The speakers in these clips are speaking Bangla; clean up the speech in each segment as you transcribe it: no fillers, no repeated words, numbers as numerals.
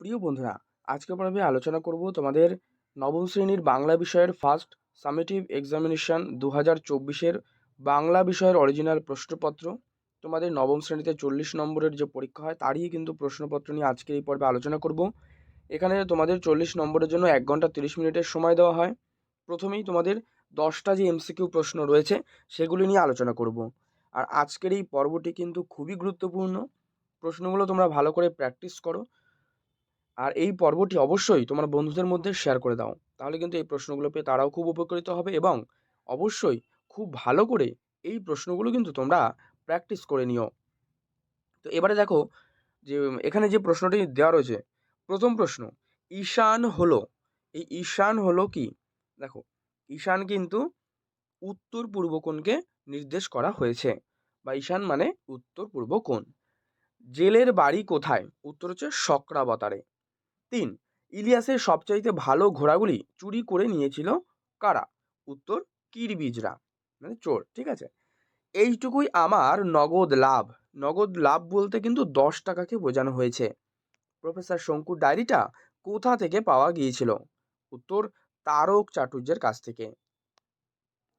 প্রিয় বন্ধুরা, আজকে পর্বে আলোচনা করব তোমাদের নবম শ্রেণীর বাংলা বিষয়ের ফার্স্ট সামেটিভ এক্সামিনেশন 2024-এর বাংলা বিষয়ের অরিজিনাল প্রশ্নপত্র। তোমাদের নবম শ্রেণীতে 40 নম্বরের যে পরীক্ষা হয় তারই কিন্তু প্রশ্নপত্র নিয়ে আজকে এই পর্বে আলোচনা করব। এখানে তোমাদের 40 নম্বরের জন্য 1 ঘন্টা 30 মিনিটের সময় দেওয়া হয়। প্রথমেই তোমাদের 10টা যে এমসিকিউ প্রশ্ন রয়েছে সেগুলি নিয়ে আলোচনা করব। আর আজকের এই পর্বটি কিন্তু খুবই গুরুত্বপূর্ণ। প্রশ্নগুলো তোমরা ভালো করে প্র্যাকটিস করো। আর এই পর্বটি অবশ্যই তোমার বন্ধুদের মধ্যে শেয়ার করে দাও, তাহলে কিন্তু এই প্রশ্নগুলো পেয়ে তারাও খুব উপকৃত হবে। এবং অবশ্যই খুব ভালো করে এই প্রশ্নগুলো কিন্তু তোমরা প্র্যাকটিস করে নিও। তো এবারে দেখো যে এখানে যে প্রশ্নটি দেওয়া রয়েছে, প্রথম প্রশ্ন, ঈশান হলো, এই ঈশান হলো কি? দেখো, ঈশান কিন্তু উত্তর পূর্ব কোণকে নির্দেশ করা হয়েছে, বা ঈশান মানে উত্তর পূর্ব কোণ। জেলের বাড়ি কোথায়? উত্তর হচ্ছে শক্রাবতারে। ৩, ইলিয়াসের সবচাইতে ভালো ঘোড়াগুলি চুরি করে নিয়েছিল কারা? উত্তর কিরবিজরা, মানে চোর। ঠিক আছে, এইটুকুই আমার নগদ লাভ। নগদ লাভ বলতে কিন্তু 10 টাকাকে বোঝানো হয়েছে। প্রফেসর শঙ্কুর ডায়েরিটা কোথা থেকে পাওয়া গিয়েছিল? উত্তর তারক চাটুর্যের কাছ থেকে।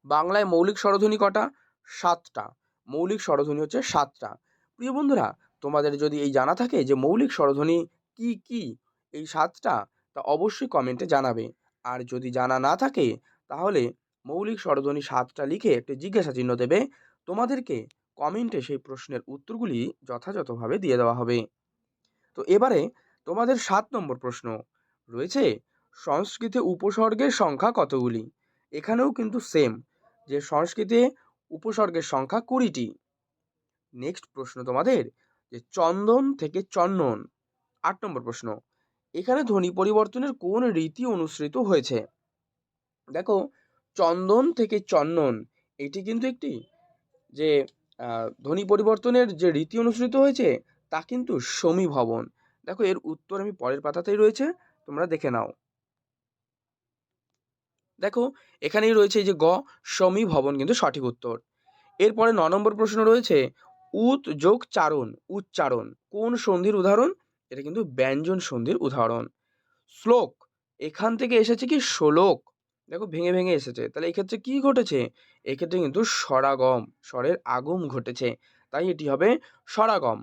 বাংলায় মৌলিক স্বরধ্বনি কটা? 7টা। মৌলিক স্বরধ্বনি হচ্ছে 7টা। প্রিয় বন্ধুরা, তোমাদের যদি এই জানা থাকে যে মৌলিক স্বরধ্বনি কি কি এই 7টা, তা অবশ্যই কমেন্টে জানাবে। আর যদি জানা না থাকে তাহলে মৌলিক স্বরধ্বনি 7টা লিখে একটি জিজ্ঞাসা চিহ্ন দেবে। তোমাদেরকে কমেন্টে সেই প্রশ্নের উত্তরগুলি যথাযথভাবে দিয়ে দেওয়া হবে। তো এবারে তোমাদের 7 নম্বর প্রশ্ন রয়েছে, সংস্কৃতে উপসর্গের সংখ্যা কতগুলি? এখানেও কিন্তু সেম, যে সংস্কৃতে উপসর্গের সংখ্যা 20টি। নেক্সট প্রশ্ন তোমাদের, যে চন্দন থেকে চন্দন, 8 নম্বর প্রশ্ন, এখানে ধ্বনি পরিবর্তনের কোন রীতি অনুসৃত হয়েছে? দেখো, চন্দন থেকে চন্দন, এটি কিন্তু একটি যে ধ্বনি পরিবর্তনের যে রীতি অনুসৃত হয়েছে তা কিন্তু সমীভবন। দেখো, এর উত্তর আমি পরের পাতাতেই রয়েছে, তোমরা দেখে নাও। দেখো, এখানেই রয়েছে এই যে গ, সমীভবন কিন্তু সঠিক উত্তর। এরপরে 9 নম্বর প্রশ্ন রয়েছে, উত যোগ চারণ, উচ্চারণ কোন সন্ধির উদাহরণ? এটা কিন্তু ব্যঞ্জন সন্ধির উদাহরণ। শ্লোক, এখান থেকে এসেছে কি শ্লোক? দেখো, ভেঙে ভেঙে এসেছে, তাহলে এক্ষেত্রে কি ঘটেছে? এক্ষেত্রে কিন্তু স্বরাগম, স্বরের আগম ঘটেছে, তাই এটি হবে স্বরাগম।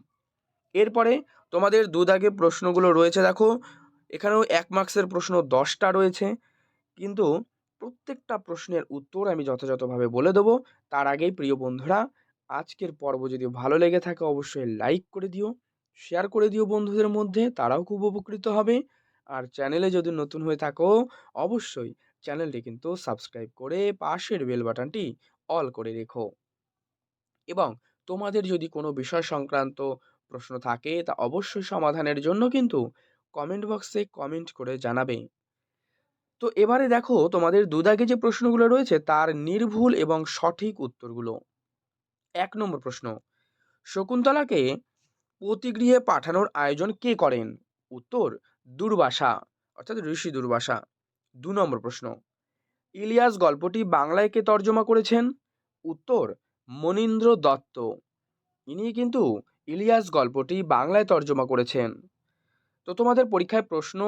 এরপরে তোমাদের দুদাগে প্রশ্নগুলো রয়েছে। দেখো, এখানেও 1 মার্কসের প্রশ্ন 10টা রয়েছে, কিন্তু প্রত্যেকটা প্রশ্নের উত্তর আমি যথাযথভাবে বলে দেবো। তার আগেই প্রিয় বন্ধুরা, আজকের পর্ব যদি ভালো লেগে থাকে অবশ্যই লাইক করে দিও, শেয়ার করে দিও বন্ধুদের মধ্যে, তারাও খুব উপকৃত হবে। আর চ্যানেলে যদি নতুন হয়ে থাকো অবশ্যই চ্যানেলটি কিন্তু সাবস্ক্রাইব করে পাশের বেল বাটনটি অল করে রেখো। এবং তোমাদের যদি কোনো বিষয় সংক্রান্ত প্রশ্ন থাকে তা অবশ্যই সমাধানের জন্য কিন্তু কমেন্ট বক্সে কমেন্ট করে জানাবে। তো এবারে দেখো, তোমাদের দুদাগে যে প্রশ্নগুলো রয়েছে তার নির্ভুল এবং সঠিক উত্তরগুলো। 1 নম্বর প্রশ্ন, শকুন্তলাকে পতিগৃহে পাঠানোর আয়োজন কে করেন? উত্তর দুর্বাসা, অর্থাৎ ঋষি দুর্বাসা। 2 নম্বর প্রশ্ন, ইলিয়াস গল্পটি বাংলায় কে তর্জমা করেছেন? উত্তর মনীন্দ্র দত্ত। ইনি কিন্তু ইলিয়াস গল্পটি বাংলায় তর্জমা করেছেন। তো তোমাদের পরীক্ষায় প্রশ্ন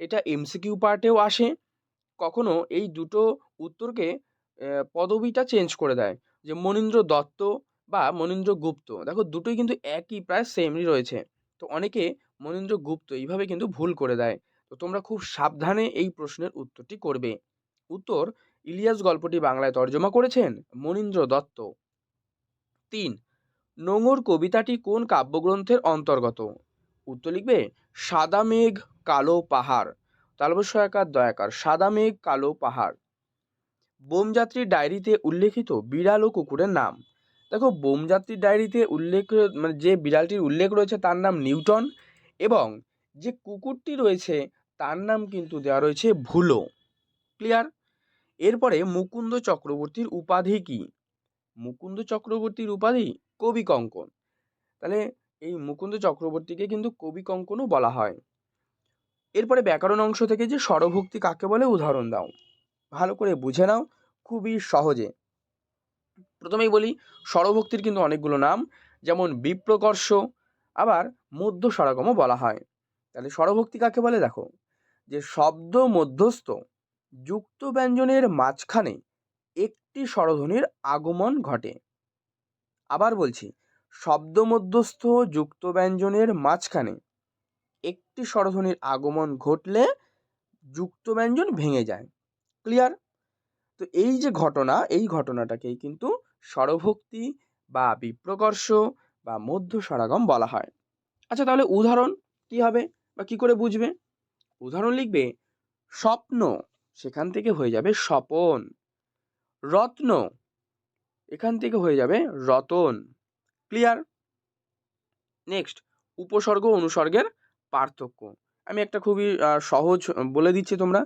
এটা এমসিকিউ পার্টেও আসে, কখনো এই দুটো উত্তরকে পদবিটা চেঞ্জ করে দেয়, যে মনীন্দ্র দত্ত বা মনীন্দ্র গুপ্ত। দেখো, দুটোই কিন্তু একই, প্রায় সেমই রয়েছে। তো অনেকে মনীন্দ্র গুপ্ত এইভাবে কিন্তু ভুল করে দেয়। তো তোমরা খুব সাবধানে এই প্রশ্নের উত্তরটি করবে। উত্তর, ইলিয়াস গল্পটি বাংলায় তর্জমা করেছেন মনীন্দ্র দত্ত। 3, নোঙর কবিতাটি কোন কাব্যগ্রন্থের অন্তর্গত? উত্তর লিখবে সাদা মেঘ কালো পাহাড়, তালব্য সহায়কার দয়াকার, সাদা মেঘ কালো পাহাড়। বোমযাত্রীর ডায়েরিতে উল্লেখিত বিড়াল ও কুকুরের নাম। দেখো, বোমযাত্রীর ডায়েরিতে উল্লেখ, মানে যে বিড়ালটির উল্লেখ রয়েছে তার নাম নিউটন, এবং যে কুকুরটি রয়েছে তার নাম কিন্তু দেওয়া রয়েছে ভুলো। ক্লিয়ার? এরপরে মুকুন্দ চক্রবর্তীর উপাধি কি? মুকুন্দ চক্রবর্তীর উপাধি কবি কঙ্কন। তাহলে এই মুকুন্দ চক্রবর্তীকে কিন্তু কবি কঙ্কনও বলা হয়। এরপরে ব্যাকরণ অংশ থেকে যে স্বরভক্তি কাকে বলে উদাহরণ দাও। ভালো করে বুঝে নাও, খুবই সহজে। প্রথমেই বলি, স্বরভক্তির কিন্তু অনেকগুলো নাম, যেমন বিপ্রকর্ষ, আবার মধ্য স্বরাগমও বলা হয়। তাহলে স্বরভক্তি কাকে বলে? দেখো, যে শব্দ মধ্যস্থ যুক্ত ব্যঞ্জনের মাঝখানে একটি স্বরধ্বনির আগমন ঘটে। আবার বলছি, শব্দ মধ্যস্থ যুক্ত ব্যঞ্জনের মাঝখানে একটি স্বরধ্বনির আগমন ঘটলে যুক্ত ব্যঞ্জন ভেঙে যায়। ক্লিয়ার? তো এই যে ঘটনা, এই ঘটনাটাকেই কিন্তু স্বরভক্তি বা বিপ্রকর্ষ বা মধ্য স্বরাগম বলা হয়। আচ্ছা, তাহলে উদাহরণ কি হবে বা কি করে বুঝবে? উদাহরণ লিখবে, স্বপ্ন, সেখান থেকে হয়ে যাবে স্বপন। রত্ন, এখান থেকে হয়ে যাবে রতন। ক্লিয়ার? নেক্সট, উপসর্গ অনুসর্গের পার্থক্য। আমি একটা খুবই সহজ বলে দিচ্ছি, তোমরা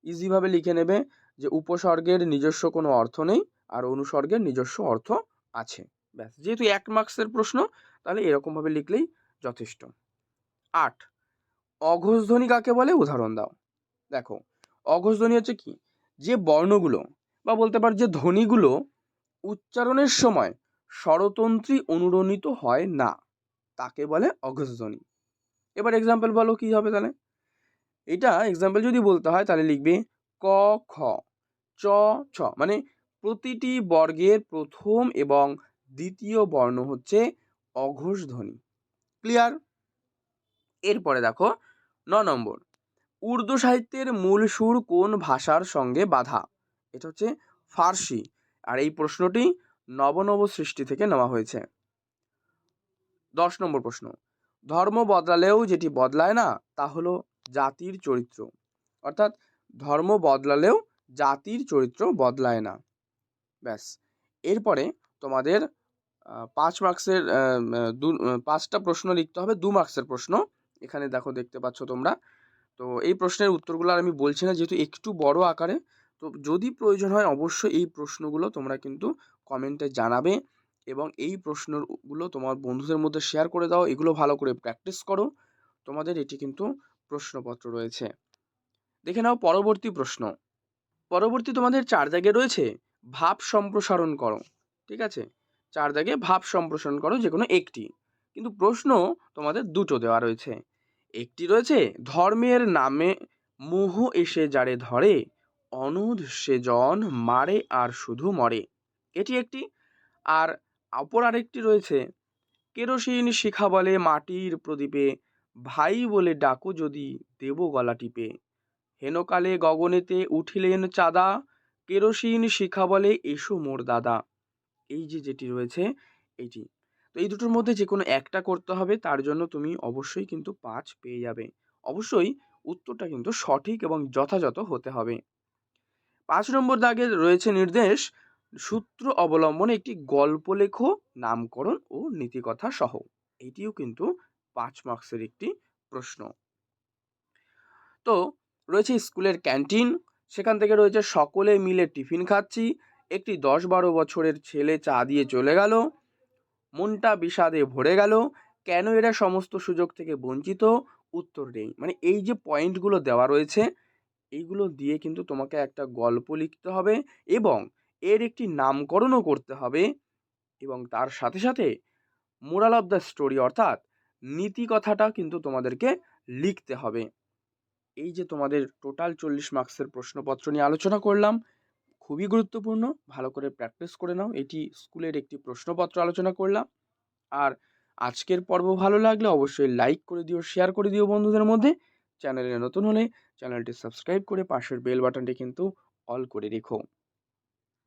ইজিভাবে লিখে নেবে যে উপসর্গের নিজস্ব কোনো অর্থ নেই আর অনুসর্গের নিজস্ব অর্থ আছে। ব্যাস, যেহেতু 1 মার্কসের প্রশ্ন, তাহলে এরকমভাবে লিখলেই যথেষ্ট। 8, অঘোষধ্বনি কাকে বলে? উদাহরণ দাও। দেখো, অঘোষধ্বনি হচ্ছে কি? যে বর্ণগুলো বা বলতে পার যে ধ্বনিগুলো উচ্চারণের সময় স্বরতন্ত্রী অনুরণিত হয় না, তাকে বলে অঘোষধ্বনি। এবার এক্সাম্পল বলো কি হবে তাহলে? এটা এক্সাম্পল যদি বলতে হয় তাহলে লিখবে ক, খ, চ, ছ, মানে প্রতিটি বর্গের প্রথম এবং দ্বিতীয় বর্ণ হচ্ছে অঘোষ ধ্বনি। ক্লিয়ার? এরপরে দেখো 9 নম্বর, উর্দু সাহিত্যের মূল সুর কোন ভাষার সঙ্গে বাঁধা? এটা হচ্ছে ফার্সি, আর এই প্রশ্নটি নব সৃষ্টি থেকে নেওয়া হয়েছে। 10 নম্বর প্রশ্ন, ধর্ম বদলালেও যেটি বদলায় না তা হলো জাতির চরিত্র। অর্থাৎ ধর্ম বদলালেও জাতির চরিত্র বদলায় না। ব্যাস, এরপরে তোমাদের 5 মার্কসের 5টা প্রশ্ন লিখতে হবে, 2 মার্কসের প্রশ্ন। এখানে দেখো, দেখতে পাচ্ছ তোমরা। তো এই প্রশ্নের উত্তরগুলো আর আমি বলছি না, যেহেতু একটু বড় আকারে। তো যদি প্রয়োজন হয় অবশ্যই এই প্রশ্নগুলো তোমরা কিন্তু কমেন্টে জানাবে এবং এই প্রশ্নগুলো তোমার বন্ধুদের মধ্যে শেয়ার করে দাও। এগুলো ভালো করে প্র্যাকটিস করো। তোমাদের এটি কিন্তু প্রশ্নপত্র রয়েছে। দেখে নাও পরবর্তী প্রশ্ন। পরবর্তী তোমাদের 4 দাগে রয়েছে ভাব সম্প্রসারণ করো। ঠিক আছে, 4 দাগে ভাব সম্প্রসারণ করো যে কোনো একটি। কিন্তু প্রশ্ন তোমাদের দুটো দেওয়া রয়েছে। একটি রয়েছে, ধর্মের নামে মোহ এসে যারে ধরে, অনূধ সে জন মারে আর শুধু মরে। এটি একটি। আর অপর আরেকটি রয়েছে, কেরোসিন শিখা বলে মাটির প্রদীপে, ভাই বলে ডাকো যদি দেব গলা টিপে, হেনকালে গগনেতে উঠিলেন চাঁদা, কেরোসিন শিখা বলে এসো মোর দাদা। এই যে যেটি রয়েছে এইটি। তো এই দুটোর মধ্যে যে কোনো একটা করতে হবে, তার জন্য তুমি অবশ্যই কিন্তু 5 পেয়ে যাবে। অবশ্যই উত্তরটা কিন্তু সঠিক এবং যথাযথ হতে হবে। 5 নম্বর দাগে রয়েছে নির্দেশ, সূত্র অবলম্বনে একটি গল্প লেখো নামকরণ ও নীতিকথা সহ। এটিও কিন্তু 5 মার্কসের একটি প্রশ্ন। তো রয়েছে স্কুলের ক্যান্টিন, সেখান থেকে রয়েছে সকলে মিলে টিফিন খাচ্ছি, একটি 10-12 বছরের ছেলে চা দিয়ে চলে গেল, মনটা বিষাদে ভরে গেল, কেন এরা সমস্ত সুযোগ থেকে বঞ্চিত, উত্তর নেই। মানে এই যে পয়েন্টগুলো দেওয়া রয়েছে, এইগুলো দিয়ে কিন্তু তোমাকে একটা গল্প লিখতে হবে এবং এর একটি নামকরণও করতে হবে এবং তার সাথে সাথে মোরাল অফ দ্য স্টোরি অর্থাৎ নীতি কথাটা কিন্তু তোমাদেরকে লিখতে হবে। এই যে তোমাদের টোটাল 40 মার্কসের প্রশ্নপত্র নিয়ে আলোচনা করলাম, খুবই গুরুত্বপূর্ণ, ভালো করে প্র্যাকটিস করে নাও। এটি স্কুলের একটি প্রশ্নপত্র আলোচনা করলাম। আর আজকের পর্ব ভালো লাগলে অবশ্যই লাইক করে দিও, শেয়ার করে দিও বন্ধুদের মধ্যে। চ্যানেলে নতুন হলে চ্যানেলটি সাবস্ক্রাইব করে পাশের বেল বাটনটি কিন্তু অল করে রেখো।